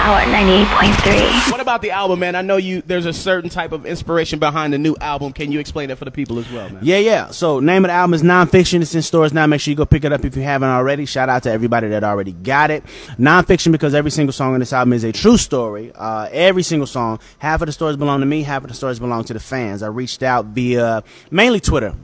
Power 98.3. What about the album, man? I know there's a certain type of inspiration behind the new album. Can you explain that for the people as well, man? Yeah. So name of the album is Nonfiction. It's in stores now. Make sure you go pick it up if you haven't already. Shout out to everybody that already got it. Nonfiction, because every single song on this album is a true story. Every single song. Half of the stories belong to me. Half of the stories belong to the fans. I reached out via mainly Twitter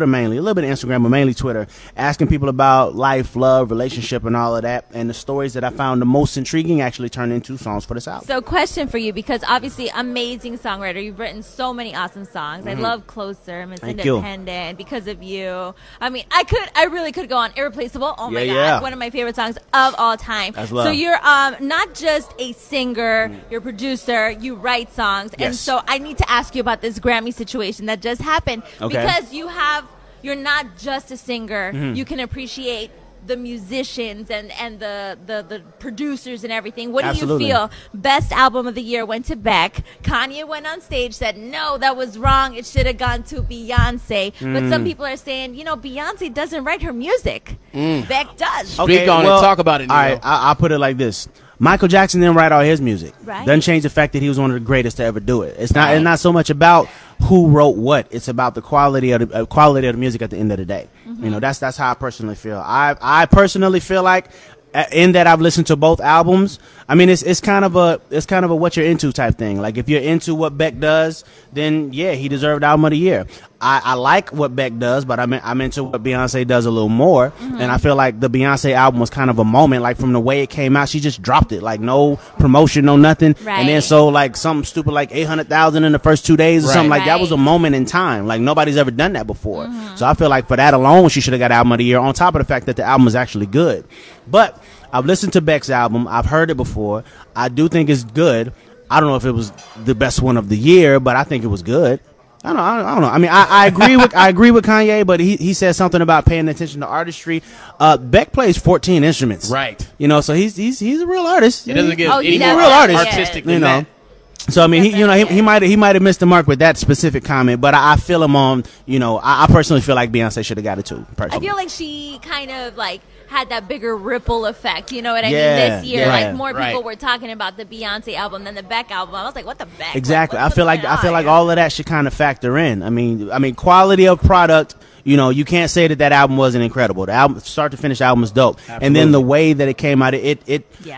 mainly, a little bit of Instagram, but mainly Twitter, asking people about life, love, relationship, and all of that. And the stories that I found the most intriguing actually turned into songs for this album. So question for you, because obviously amazing songwriter. You've written so many awesome songs. I love Closer, Miss Independent, Because of You. I mean, I really could go on. Irreplaceable. Oh my God. One of my favorite songs of all time. That's love. So you're not just a singer, you're a producer, you write songs. Yes. And so I need to ask you about this Grammy situation that just happened. Okay. Because you're not just a singer. You can appreciate the musicians and the producers and everything. What Absolutely. do you feel? Best album of the year went to Beck. Kanye went on stage, said, no, that was wrong. It should have gone to Beyonce. But some people are saying, Beyonce doesn't write her music. Beck does. Speak on it. Talk about it, Nino. All right, I'll put it like this. Michael Jackson didn't write all his music. Right. Doesn't change the fact that he was one of the greatest to ever do it. It's not so much about who wrote what. It's about the quality of the music at the end of the day. That's how I personally feel. I personally feel like, in that I've listened to both albums. I mean, it's kind of a what you're into type thing. Like, if you're into what Beck does, then yeah, he deserved album of the year. I like what Beck does, but I'm into what Beyonce does a little more. And I feel like the Beyonce album was kind of a moment, like from the way it came out, she just dropped it, like no promotion, no nothing. Right. And then sold like something stupid like 800,000 in the first 2 days or something like that. Right. Was a moment in time. Like, nobody's ever done that before. So I feel like for that alone, she should have got album of the year, on top of the fact that the album is actually good. But I've listened to Beck's album. I've heard it before. I do think it's good. I don't know if it was the best one of the year, but I think it was good. I don't know. I mean, I agree with Kanye, but he said something about paying attention to artistry. Beck plays 14 instruments, Right. So he's a real artist. It doesn't get any he's more a real artist. artistic than that. So I mean, he might have missed the mark with that specific comment, but I feel him on. I personally feel like Beyonce should have got it too. Personally. I feel like she kind of like had that bigger ripple effect. You know what I Yeah, mean? This year, yeah. like more people Right. were talking about the Beyonce album than the Beck album. I was like, what the Beck? Exactly. What's I feel like all of that should kind of factor in. I mean, quality of product. You can't say that album wasn't incredible. The album, start to finish, album is dope. Absolutely. And then the way that it came out,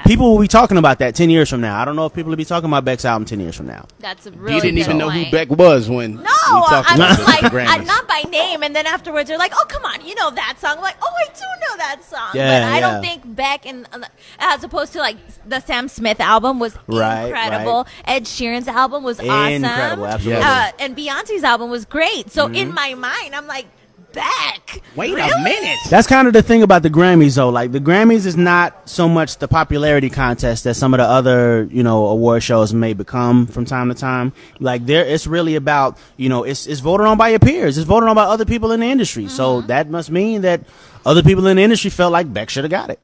people will be talking about that 10 years from now. I don't know if people will be talking about Beck's album 10 years from now. That's a really You didn't good even know point. who Beck was when No, we talked I about was the like, Grammys. not by name, and then afterwards they're like, "Oh, come on, you know that song." I'm like, "Oh, I do know that song," Yeah, but I don't yeah. think Beck as opposed to like the Sam Smith album was Right, incredible. Ed Sheeran's album was awesome, Incredible, absolutely. and Beyonce's album was great. So in my mind, I'm like, Beck. Wait really? a minute. That's kind of the thing about the Grammys, though. Like, the Grammys is not so much the popularity contest that some of the other, award shows may become from time to time. Like, it's really about, it's voted on by your peers. It's voted on by other people in the industry. So that must mean that other people in the industry felt like Beck should have got it.